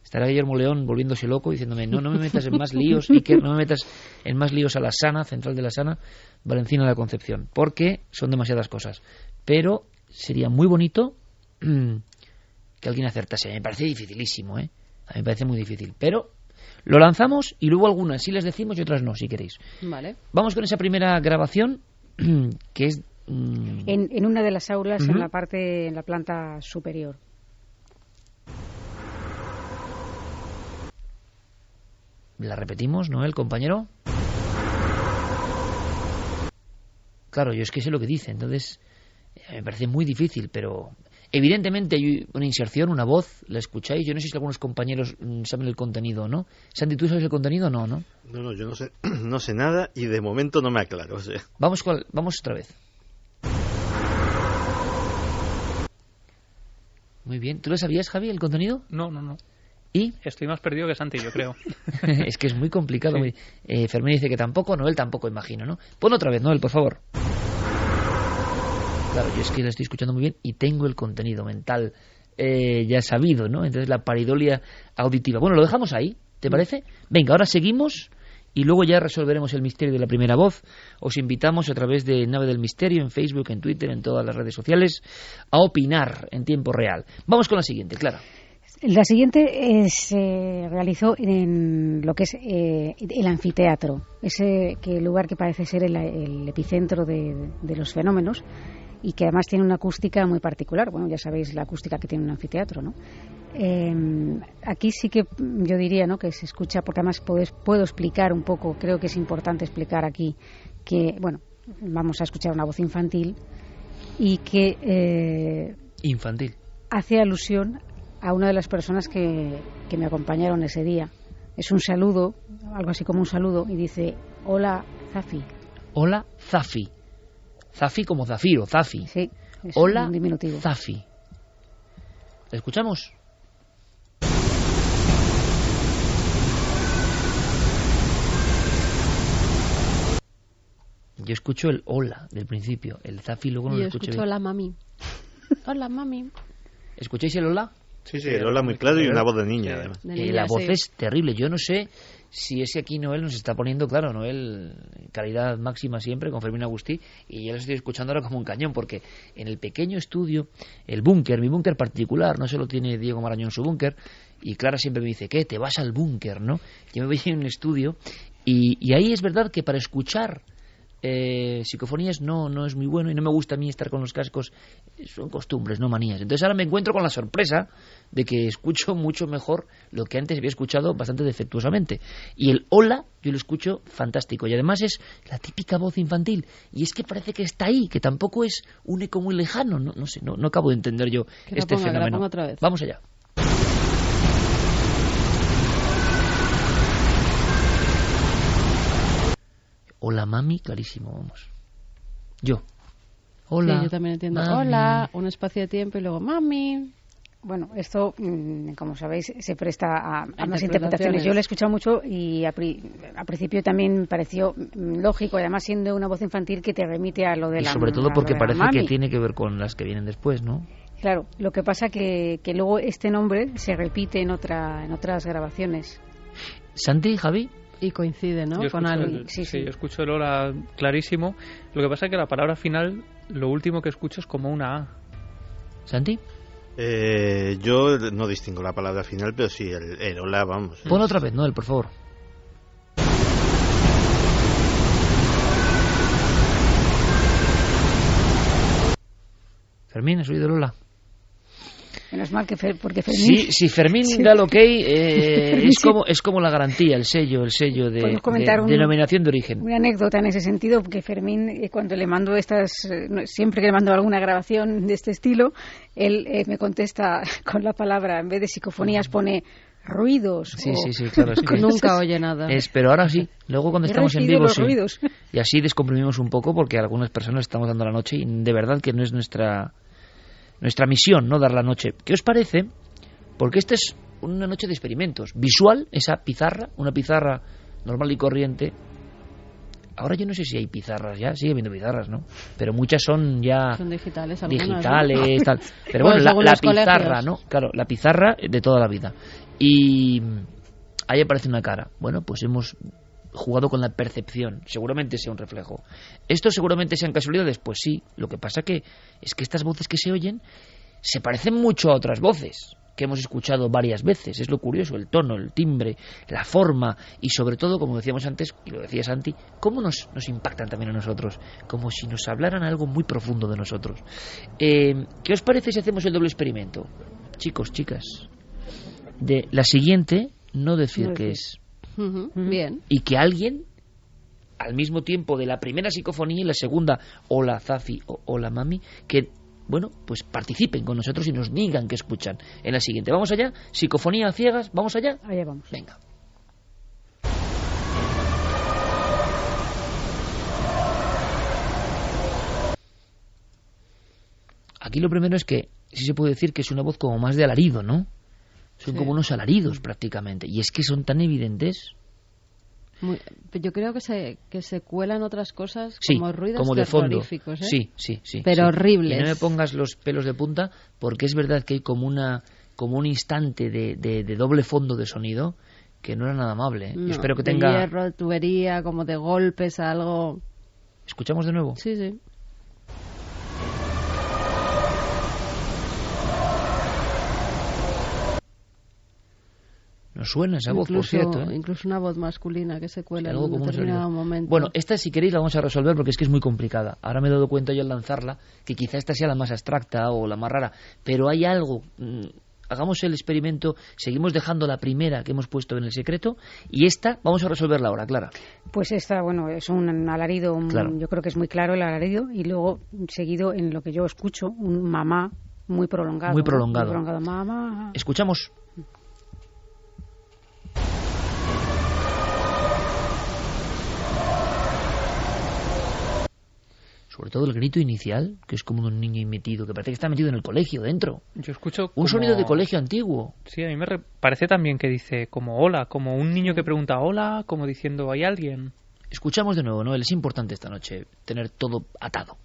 Estará Guillermo León volviéndose loco diciéndome, no me metas en más líos, Iker, no me metas en más líos a la Sana, Central de la Sana, Valencina de la Concepción, porque son demasiadas cosas. Pero sería muy bonito que alguien acertase. Me parece dificilísimo, ¿eh? A mí me parece muy difícil. Pero lo lanzamos y luego algunas sí les decimos y otras no, si queréis. Vale. Vamos con esa primera grabación, que es... En una de las aulas, en la planta superior. ¿La repetimos, Noel, compañero? Claro, yo es que sé lo que dice, entonces me parece muy difícil, pero evidentemente hay una inserción, una voz, la escucháis. Yo no sé si algunos compañeros saben el contenido o no. Santi, ¿tú sabes el contenido? No, yo no sé nada y de momento no me aclaro. O sea. Vamos otra vez. Muy bien. ¿Tú lo sabías, Javi, el contenido? No. ¿Y? Estoy más perdido que Santi, yo creo. Es que es muy complicado. Sí. Fermín dice que tampoco, Noel tampoco, imagino, ¿no? Pon otra vez, Noel, por favor. Claro, yo es que la estoy escuchando muy bien y tengo el contenido mental ya sabido, ¿no? Entonces la paridolia auditiva. Bueno, lo dejamos ahí, ¿te parece? Venga, ahora seguimos y luego ya resolveremos el misterio de la primera voz. Os invitamos a través de Nave del Misterio, en Facebook, en Twitter, en todas las redes sociales, a opinar en tiempo real. Vamos con la siguiente, Clara. La siguiente se realizó en lo que es el anfiteatro, ese lugar que parece ser el epicentro de los fenómenos y que además tiene una acústica muy particular. Bueno, ya sabéis la acústica que tiene un anfiteatro, ¿no? Aquí sí que yo diría, ¿no?, que se escucha, porque además puedo explicar un poco, creo que es importante explicar aquí que, bueno, vamos a escuchar una voz infantil y que... infantil. Hace alusión a una de las personas que me acompañaron ese día. Es un saludo, algo así como un saludo, y dice: hola, Zafi. Hola, Zafi. Zafi como Zafiro, Zafi. Sí, es hola, un diminutivo. Zafi. ¿La escuchamos? Yo escucho el hola del principio, el Zafi luego no lo escucho bien. Hola, mami. Hola, mami. ¿Escucháis el hola? Sí, el hola muy claro y una voz de niña, además. La voz es terrible. Yo no sé si es que aquí Noel nos está poniendo, claro, Noel, calidad máxima siempre, con Fermín Agustí, y yo lo estoy escuchando ahora como un cañón, porque en el pequeño estudio, el búnker, mi búnker particular, no solo tiene Diego Marañón su búnker, y Clara siempre me dice, ¿qué? Te vas al búnker, ¿no? Yo me voy en un estudio, y ahí es verdad que para escuchar psicofonías no es muy bueno, y no me gusta a mí estar con los cascos. Son costumbres, no manías. Entonces ahora me encuentro con la sorpresa de que escucho mucho mejor lo que antes había escuchado bastante defectuosamente, y el hola yo lo escucho fantástico, y además es la típica voz infantil, y es que parece que está ahí, que tampoco es un eco muy lejano. No sé, no acabo de entender yo este fenómeno. Que la ponga otra vez. Vamos allá. Hola, mami, clarísimo, vamos. Yo. Hola. Sí, yo también entiendo. Mami. Hola, un espacio de tiempo y luego mami. Bueno, esto, como sabéis, se presta a más interpretaciones. Yo lo he escuchado mucho y a principio también me pareció lógico, además siendo una voz infantil que te remite a lo de la mami. Y sobre todo porque parece mami, que tiene que ver con las que vienen después, ¿no? Claro, lo que pasa que luego este nombre se repite en otras grabaciones. Santi, Javi. Y coincide, ¿no? Yo Con algo. Sí, yo escucho el hola clarísimo. Lo que pasa es que la palabra final, lo último que escucho es como una A. ¿Santi? Yo no distingo la palabra final, pero sí, el hola, vamos. Pon otra vez, Noel, por favor. Fermín, ¿has oído el hola? Menos mal que porque Fermín... Sí, si Fermín da el ok, es como la garantía, el sello de denominación de origen. Una anécdota en ese sentido, que Fermín, cuando le mando siempre que le mando alguna grabación de este estilo, él me contesta con la palabra, en vez de psicofonías pone ruidos. Sí, claro. Es que nunca oye nada. Pero ahora sí, luego cuando estamos en vivo los sí. Ruidos. Y así descomprimimos un poco porque a algunas personas estamos dando la noche y de verdad que no es nuestra misión, no dar la noche. ¿Qué os parece? Porque esta es una noche de experimentos. Visual, esa pizarra, una pizarra normal y corriente. Ahora yo no sé si hay pizarras ya, sigue habiendo pizarras, ¿no? Pero muchas son ya... Son digitales algunas, digitales, ¿no? Tal. Pero bueno, la pizarra, colegios. ¿no? Claro, la pizarra de toda la vida. Y ahí aparece una cara. Bueno, pues hemos jugado con la percepción. Seguramente sea un reflejo. ¿Esto seguramente sean casualidades? Pues sí. Lo que pasa es que estas voces que se oyen se parecen mucho a otras voces que hemos escuchado varias veces. Es lo curioso, el tono, el timbre, la forma y sobre todo, como decíamos antes, y lo decía Santi, cómo nos impactan también a nosotros, como si nos hablaran algo muy profundo de nosotros. ¿Qué os parece si hacemos el doble experimento? Chicos, chicas, de la siguiente no decir qué es. Bien. Y que alguien, al mismo tiempo de la primera psicofonía y la segunda, hola Zafi o hola Mami, que, bueno, pues participen con nosotros y nos digan que escuchan en la siguiente. ¿Vamos allá? ¿Psicofonía a ciegas? ¿Vamos allá? Allá vamos. Venga. Aquí lo primero es que sí se puede decir que es una voz como más de alarido, ¿no? Son como unos alaridos prácticamente. Y es que son tan evidentes. Yo creo que se cuelan otras cosas sí, como ruidos como de fondo. terroríficos, ¿eh? Sí. Pero horribles. Y no me pongas los pelos de punta porque es verdad que hay como un instante de doble fondo de sonido que no era nada amable. No, yo espero que de tenga... hierro, tubería, como de golpes, algo... ¿Escuchamos de nuevo? Sí. Nos suena esa voz, por cierto. Incluso una voz masculina que se cuela en un determinado determinado momento. Bueno, esta si queréis la vamos a resolver porque es que es muy complicada. Ahora me he dado cuenta yo al lanzarla que quizá esta sea la más abstracta o la más rara. Pero hay algo... Hagamos el experimento, seguimos dejando la primera que hemos puesto en el secreto y esta vamos a resolverla ahora, Clara. Pues esta, bueno, es un alarido, claro. Yo creo que es muy claro el alarido y luego seguido en lo que yo escucho, un mamá muy prolongado. Muy prolongado. Muy prolongado, mamá. Escuchamos. Sobre todo el grito inicial, que es como de un niño metido, que parece que está metido en el colegio dentro. Yo escucho un sonido de colegio antiguo. Sí, a mí me parece también que dice como hola, como un niño que pregunta hola, como diciendo ¿hay alguien? Escuchamos de nuevo, Noel, es importante esta noche tener todo atado.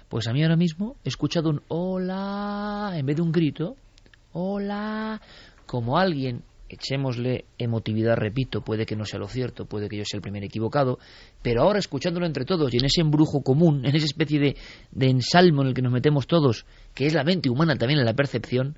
Pues a mí ahora mismo he escuchado un hola en vez de un grito. Hola, como alguien... Echémosle emotividad, repito, puede que no sea lo cierto, puede que yo sea el primer equivocado, pero ahora escuchándolo entre todos y en ese embrujo común, en esa especie de ensalmo en el que nos metemos todos, que es la mente humana también en la percepción,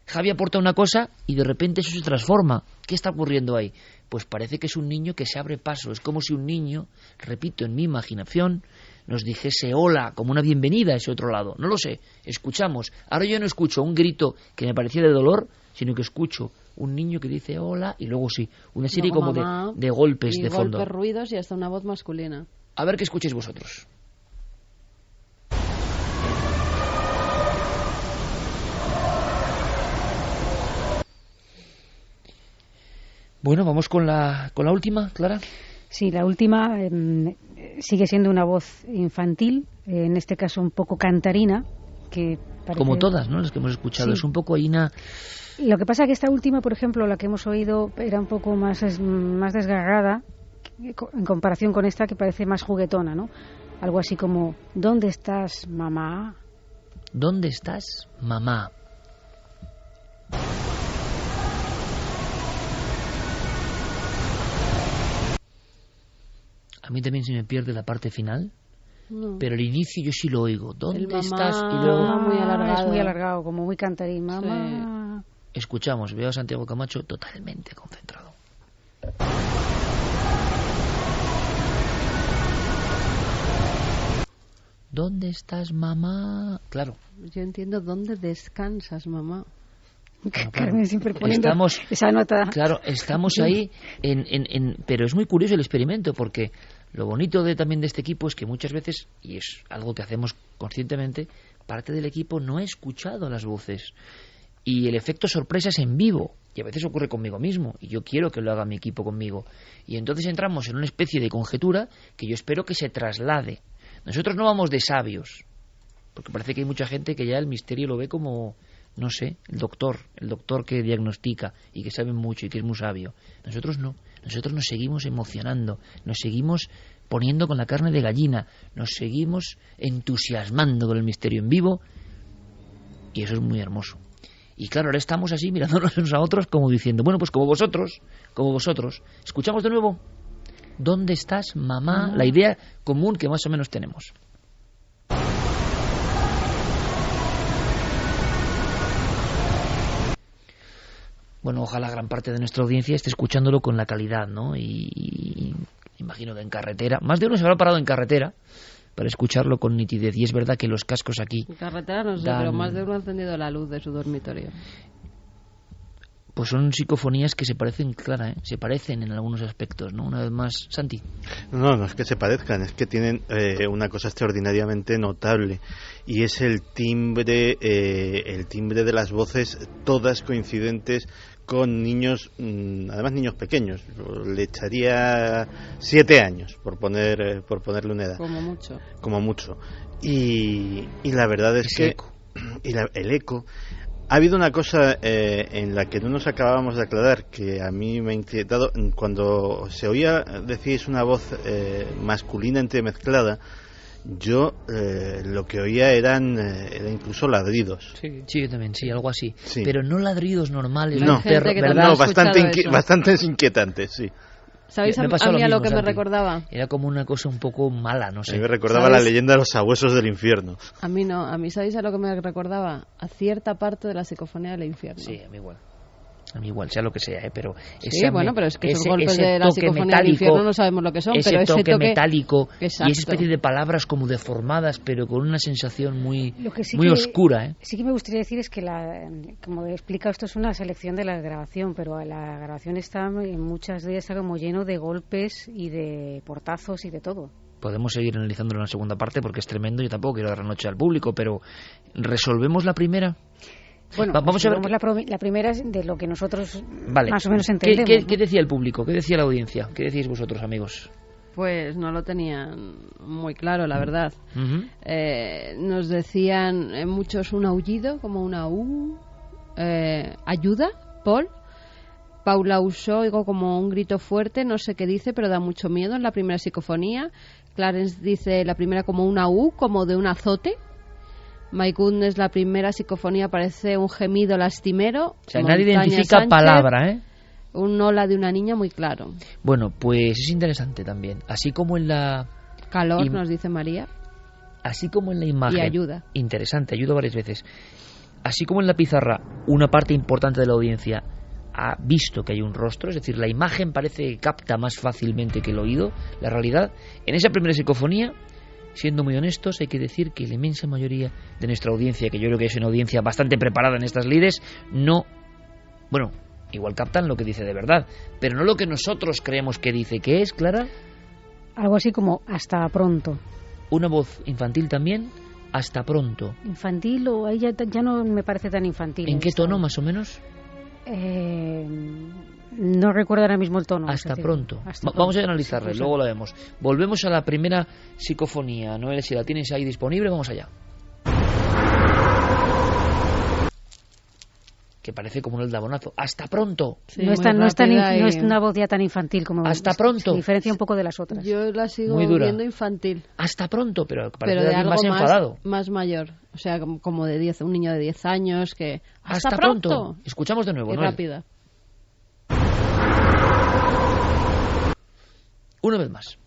Javi aporta una cosa y de repente eso se transforma. ¿Qué está ocurriendo ahí? Pues parece que es un niño que se abre paso, es como si un niño, repito, en mi imaginación, nos dijese hola, como una bienvenida a ese otro lado. No lo sé, escuchamos. Ahora yo no escucho un grito que me parecía de dolor, sino que escucho un niño que dice hola y luego sí, una serie luego como mamá, de golpes y de fondo. Golpes, ruidos y hasta una voz masculina. A ver qué escucháis vosotros. Bueno, vamos con la última, Clara. Sí, la última sigue siendo una voz infantil, en este caso un poco cantarina, que parece... Como todas, ¿no? Las que hemos escuchado. Sí. Es un poco ahí una... Lo que pasa es que esta última, por ejemplo, la que hemos oído, era un poco más desgarrada en comparación con esta que parece más juguetona, ¿no? Algo así como, ¿dónde estás, mamá? ¿Dónde estás, mamá? A A mí también se me pierde la parte final, No. pero el inicio yo sí lo oigo. ¿Dónde mamá estás? Y luego muy alargado. Es muy alargado, como muy cantarín. Mamá. escuchamos, veo a Santiago Camacho totalmente concentrado. ¿Dónde estás, mamá? Claro. Yo entiendo dónde descansas, mamá. Claro. Carmen siempre poniendo esa nota. Claro, estamos ahí, pero es muy curioso el experimento, porque lo bonito también de este equipo es que muchas veces, y es algo que hacemos conscientemente, parte del equipo no ha escuchado las voces. Y el efecto sorpresa es en vivo, y a veces ocurre conmigo mismo, y yo quiero que lo haga mi equipo conmigo. Y entonces entramos en una especie de conjetura que yo espero que se traslade. Nosotros no vamos de sabios, porque parece que hay mucha gente que ya el misterio lo ve como, no sé, el doctor que diagnostica y que sabe mucho y que es muy sabio. Nosotros no, nosotros nos seguimos emocionando, nos seguimos poniendo con la carne de gallina, nos seguimos entusiasmando con el misterio en vivo, y eso es muy hermoso. Y claro, ahora estamos así mirándonos unos a otros como diciendo, bueno, pues como vosotros. ¿Escuchamos de nuevo? ¿Dónde estás, mamá? La idea común que más o menos tenemos. Bueno, ojalá gran parte de nuestra audiencia esté escuchándolo con la calidad, ¿no? Y imagino que en carretera, más de uno se habrá parado en carretera para escucharlo con nitidez. Y es verdad que los cascos aquí... En carretera no sé, pero más de uno ha encendido la luz de su dormitorio. Pues son psicofonías que se parecen, Clara, se parecen en algunos aspectos, ¿no? Una vez más, Santi. No es que se parezcan, es que tienen una cosa extraordinariamente notable, y es el timbre de las voces, todas coincidentes con niños, además niños pequeños. Le echaría 7 años, por ponerle una edad. Como mucho. Y la verdad es que... Eco. El eco... Ha habido una cosa en la que no nos acabábamos de aclarar, que a mí me ha inquietado. Cuando se oía, decís, una voz masculina entremezclada, yo lo que oía eran incluso ladridos. Sí, yo también, sí, algo así. Sí. Pero no ladridos normales, no, perro, ¿verdad? No, bastante inquietantes, sí. ¿Sabéis a mí a lo que me recordaba? Era como una cosa un poco mala, no sé. A mí me recordaba la leyenda de los sabuesos del infierno. A mí no, a mí ¿sabéis a lo que me recordaba? A cierta parte de la psicofonía del infierno. Sí, a mí igual, sea lo que sea, pero... Sí, bueno, pero es que esos golpes de la psicofonía metálico, del infierno no sabemos lo que son, pero ese toque metálico, exacto. Y esa especie de palabras como deformadas, pero con una sensación muy muy oscura, Sí que me gustaría decir es que, como he explicado, esto es una selección de la grabación, pero la grabación está, en muchas de ellas, está como lleno de golpes y de portazos y de todo. Podemos seguir analizándolo en la segunda parte porque es tremendo. Yo tampoco quiero dar la noche al público, pero ¿resolvemos la primera? Bueno, vamos a ver. La primera es de lo que nosotros más o menos entendemos. ¿Qué decía el público? ¿Qué decía la audiencia? ¿Qué decís vosotros, amigos? Pues no lo tenían muy claro, la verdad. Uh-huh. Nos decían muchos un aullido, como una ayuda, Paul. Paula usó, oigo como un grito fuerte, no sé qué dice, pero da mucho miedo en la primera psicofonía. Clarence dice la primera como una U, como de un azote. My Goodness, la primera psicofonía parece un gemido lastimero. O sea, nadie identifica Sánchez, palabra, un hola de una niña muy claro. Bueno, pues es interesante también. Así como en la... Calor, nos dice María. Así como en la imagen. Y ayuda. Interesante, ayuda varias veces. Así como en la pizarra, una parte importante de la audiencia ha visto que hay un rostro, es decir, la imagen parece que capta más fácilmente que el oído la realidad. En esa primera psicofonía, siendo muy honestos, hay que decir que la inmensa mayoría de nuestra audiencia, que yo creo que es una audiencia bastante preparada en estas lides, no... Bueno, igual captan lo que dice de verdad, pero no lo que nosotros creemos que dice. ¿Qué es, Clara? Algo así como hasta pronto. Una voz infantil también, hasta pronto. Infantil, o ahí ya no me parece tan infantil. ¿En qué tono, más o menos? No recuerdo ahora mismo el tono. Hasta pronto. Vamos a analizarla, luego lo vemos. Volvemos a la primera psicofonía. Noel, si la tienes ahí disponible, vamos allá. Que parece como un eldabonazo. ¡Hasta pronto! Sí, no es una voz ya tan infantil como... ¡Hasta pronto! Se diferencia un poco de las otras. Yo la sigo viendo infantil. ¡Hasta pronto! Pero parece de algo más enfadado. Más mayor. O sea, como de 10, un niño de 10 años que... ¡Hasta pronto! Escuchamos de nuevo, y Noel. Rápida. Una vez más.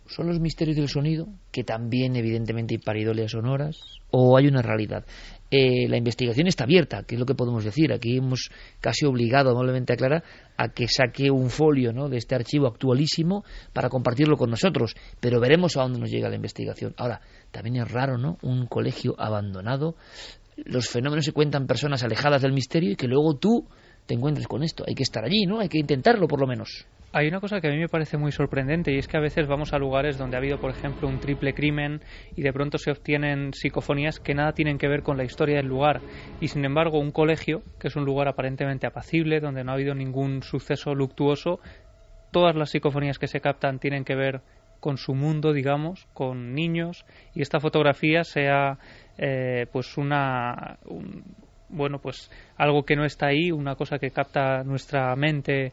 ¿Son los misterios del sonido, que también evidentemente hay paridolias sonoras, o hay una realidad? La investigación está abierta, que es lo que podemos decir. Aquí hemos casi obligado amablemente a Clara a que saque un folio, ¿no?, de este archivo actualísimo para compartirlo con nosotros, pero veremos a dónde nos llega la investigación. Ahora, también es raro, ¿no?, un colegio abandonado. Los fenómenos se cuentan personas alejadas del misterio y que luego tú te encuentres con esto. Hay que estar allí, ¿no? Hay que intentarlo, por lo menos. Hay una cosa que a mí me parece muy sorprendente, y es que a veces vamos a lugares donde ha habido, por ejemplo, un triple crimen y de pronto se obtienen psicofonías que nada tienen que ver con la historia del lugar. Y sin embargo, un colegio, que es un lugar aparentemente apacible, donde no ha habido ningún suceso luctuoso, todas las psicofonías que se captan tienen que ver con su mundo, digamos, con niños, y esta fotografía sea pues algo que no está ahí, una cosa que capta nuestra mente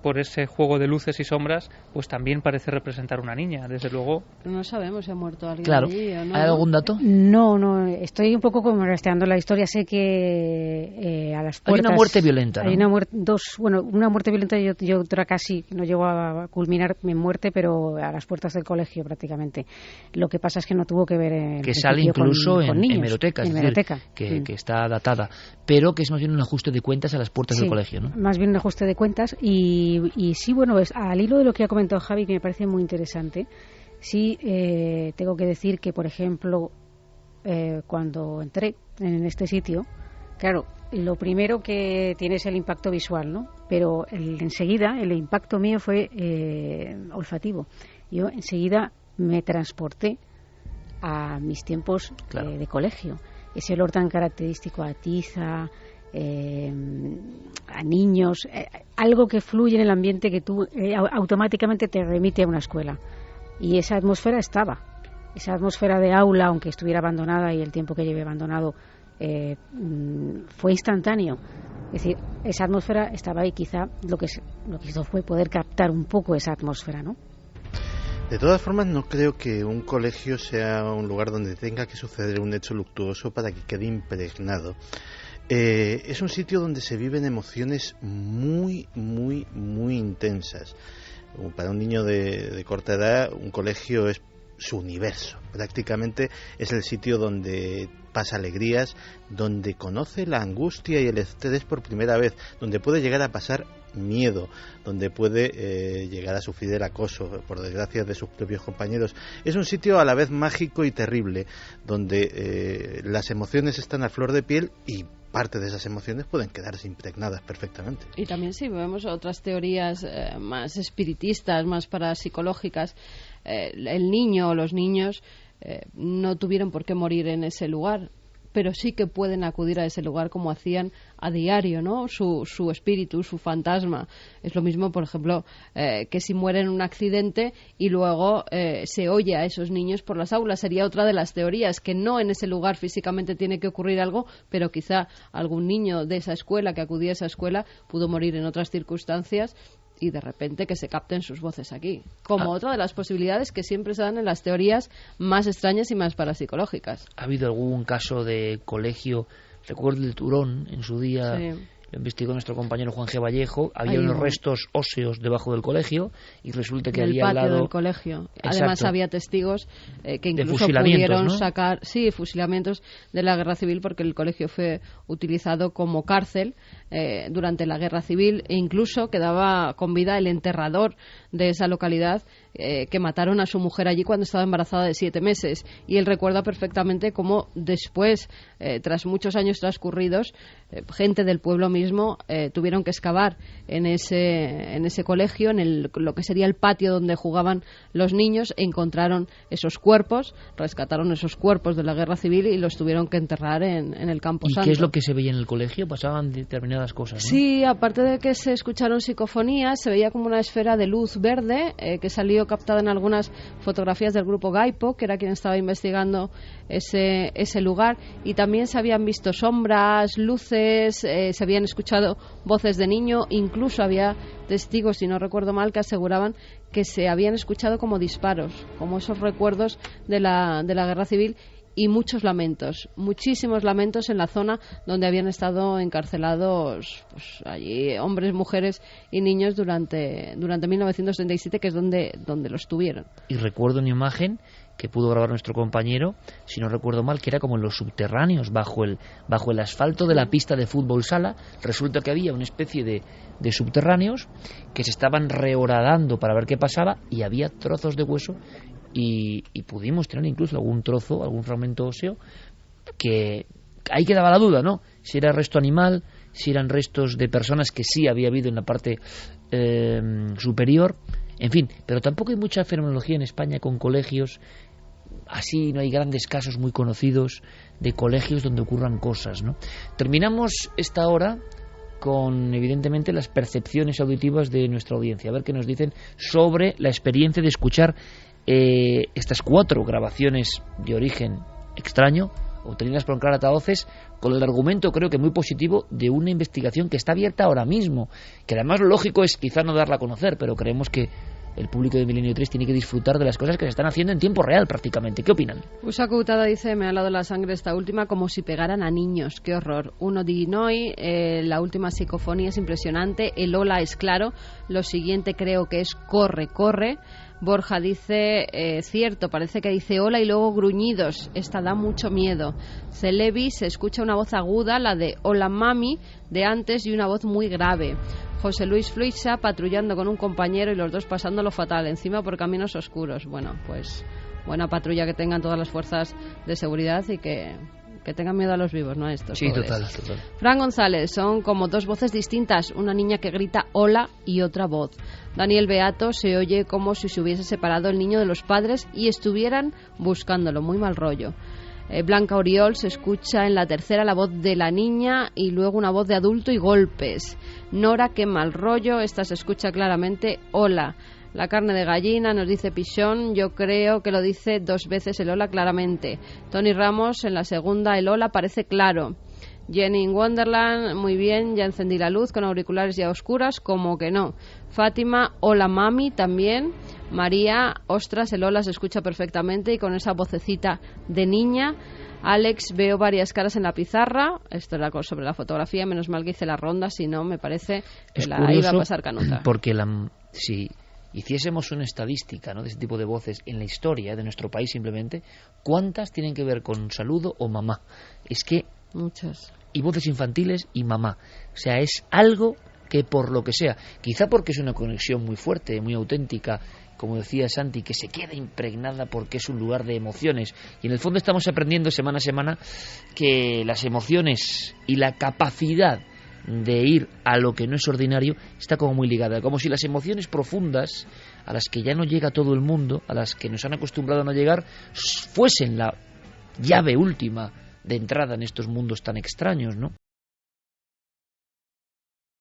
por ese juego de luces y sombras, pues también parece representar una niña, desde luego. Pero no sabemos si ha muerto alguien claro. allí o no. ¿Hay algún dato? No, estoy un poco como rastreando la historia. Sé que a las puertas... Hay una muerte violenta, ¿no? Hay una muerte violenta y otra casi, no llegó a culminar en muerte, pero a las puertas del colegio prácticamente. Lo que pasa es que no tuvo que ver que sale incluso con niños, hemeroteca, es en decir, hemeroteca. Que está datada, pero que es más bien un ajuste de cuentas a las puertas del colegio, ¿no? Más bien un ajuste de cuentas y sí, bueno, al hilo de lo que ha comentado Javi, que me parece muy interesante, sí tengo que decir que, por ejemplo, cuando entré en este sitio, claro, lo primero que tiene es el impacto visual, ¿no? Pero enseguida el impacto mío fue olfativo. Yo enseguida me transporté a mis tiempos de colegio. Ese olor tan característico a tiza, a niños, algo que fluye en el ambiente que tú automáticamente te remite a una escuela. Y esa atmósfera estaba. Esa atmósfera de aula, aunque estuviera abandonada y el tiempo que llevé abandonado fue instantáneo. Es decir, esa atmósfera estaba ahí. Quizá lo que hizo fue poder captar un poco esa atmósfera, ¿no? De todas formas, no creo que un colegio sea un lugar donde tenga que suceder un hecho luctuoso para que quede impregnado. Es un sitio donde se viven emociones muy, muy, muy intensas. Para un niño de corta edad, un colegio es su universo. Prácticamente es el sitio donde pasa alegrías, donde conoce la angustia y el estrés por primera vez, donde puede llegar a pasar miedo, donde puede llegar a sufrir el acoso, por desgracia, de sus propios compañeros. Es un sitio a la vez mágico y terrible, donde las emociones están a flor de piel y parte de esas emociones pueden quedarse impregnadas perfectamente. Y también si vemos otras teorías más espiritistas, más parapsicológicas, el niño o los niños no tuvieron por qué morir en ese lugar, pero sí que pueden acudir a ese lugar como hacían a diario, ¿no? Su espíritu, su fantasma. Es lo mismo, por ejemplo, que si mueren en un accidente y luego se oye a esos niños por las aulas. Sería otra de las teorías, que no en ese lugar físicamente tiene que ocurrir algo, pero quizá algún niño de esa escuela, que acudía a esa escuela, pudo morir en otras circunstancias y de repente que se capten sus voces aquí. Como otra de las posibilidades que siempre se dan en las teorías más extrañas y más parapsicológicas. ¿Ha habido algún caso de colegio? Recuerdo el Turón, en su día, sí. Lo investigó nuestro compañero Juan G. Vallejo. Había unos restos óseos debajo del colegio y resulta que había al lado del colegio. Exacto. Además había testigos que incluso pudieron, ¿no?, sacar fusilamientos de la guerra civil, porque el colegio fue utilizado como cárcel durante la guerra civil, e incluso quedaba con vida el enterrador de esa localidad, que mataron a su mujer allí cuando estaba embarazada de 7 meses, y él recuerda perfectamente cómo después, tras muchos años transcurridos, gente del pueblo mismo tuvieron que excavar en ese colegio, en lo que sería el patio donde jugaban los niños, e encontraron esos cuerpos, rescataron esos cuerpos de la guerra civil y los tuvieron que enterrar en el Campo Santo. ¿Y qué es lo que se veía en el colegio? Pasaban determinadas cosas, ¿no? Sí, aparte de que se escucharon psicofonías, se veía como una esfera de luz verde que salió captada en algunas fotografías del grupo Gaipo, que era quien estaba investigando ese lugar, y también se habían visto sombras, luces, se habían escuchado voces de niño, incluso había testigos, si no recuerdo mal, que aseguraban que se habían escuchado como disparos, como esos recuerdos de la guerra civil, y muchos lamentos, muchísimos lamentos en la zona donde habían estado encarcelados pues, allí hombres, mujeres y niños durante 1937, que es donde los tuvieron. Y recuerdo una imagen que pudo grabar nuestro compañero, si no recuerdo mal, que era como en los subterráneos, bajo el asfalto de la pista de fútbol sala. Resulta que había una especie de subterráneos que se estaban rehoradando para ver qué pasaba, y había trozos de hueso, y pudimos tener incluso algún trozo, algún fragmento óseo, que ahí quedaba la duda, ¿no? Si era resto animal, si eran restos de personas, que sí había habido en la parte superior. En fin, pero tampoco hay mucha fenomenología en España con colegios. Así no hay grandes casos muy conocidos de colegios donde ocurran cosas, ¿no? Terminamos esta hora con, evidentemente, las percepciones auditivas de nuestra audiencia. A ver qué nos dicen sobre la experiencia de escuchar estas 4 grabaciones de origen extraño, obtenidas por Clara Altavoces, con el argumento, creo que muy positivo, de una investigación que está abierta ahora mismo, que además lo lógico es quizá no darla a conocer, pero creemos que el público de Milenio 3 tiene que disfrutar de las cosas que se están haciendo en tiempo real prácticamente. ¿Qué opinan? Usa Coutada dice: me ha helado la sangre esta última, como si pegaran a niños. Qué horror. Uno di noi, la última psicofonía es impresionante, el hola es claro, lo siguiente creo que es corre, corre. Borja dice, cierto, parece que dice hola y luego gruñidos, esta da mucho miedo. Celebi, se escucha una voz aguda, la de hola mami de antes, y una voz muy grave. José Luis Fluixa, patrullando con un compañero y los dos pasándolo fatal, encima por caminos oscuros. Bueno, pues buena patrulla que tengan todas las fuerzas de seguridad, y que tengan miedo a los vivos, ¿no? A estos. Sí, pobres. total. Fran González, son como 2 voces distintas, una niña que grita hola y otra voz. Daniel Beato, se oye como si se hubiese separado el niño de los padres y estuvieran buscándolo, muy mal rollo. Blanca Oriol, se escucha en la tercera la voz de la niña y luego una voz de adulto y golpes. Nora, qué mal rollo, esta se escucha claramente hola. La carne de gallina, nos dice Pichón, yo creo que lo dice 2 veces el hola claramente. Tony Ramos, en la segunda el hola parece claro. Jenny in Wonderland, muy bien, ya encendí la luz con auriculares ya oscuras, como que no. Fátima, hola mami, también. María, ostras, el hola se escucha perfectamente y con esa vocecita de niña. Alex, veo varias caras en la pizarra. Esto era sobre la fotografía, menos mal que hice la ronda, si no me parece que es la curioso, iba a pasar canuta. Porque si hiciésemos una estadística, ¿no?, de ese tipo de voces en la historia de nuestro país, simplemente, ¿cuántas tienen que ver con saludo o mamá? Es que muchas. Y voces infantiles y mamá. O sea, es algo que, por lo que sea, quizá porque es una conexión muy fuerte, muy auténtica, como decía Santi, que se queda impregnada porque es un lugar de emociones. Y en el fondo estamos aprendiendo semana a semana que las emociones y la capacidad de ir a lo que no es ordinario está como muy ligada. Como si las emociones profundas, a las que ya no llega todo el mundo, a las que nos han acostumbrado a no llegar, fuesen la llave última de entrada en estos mundos tan extraños, ¿no?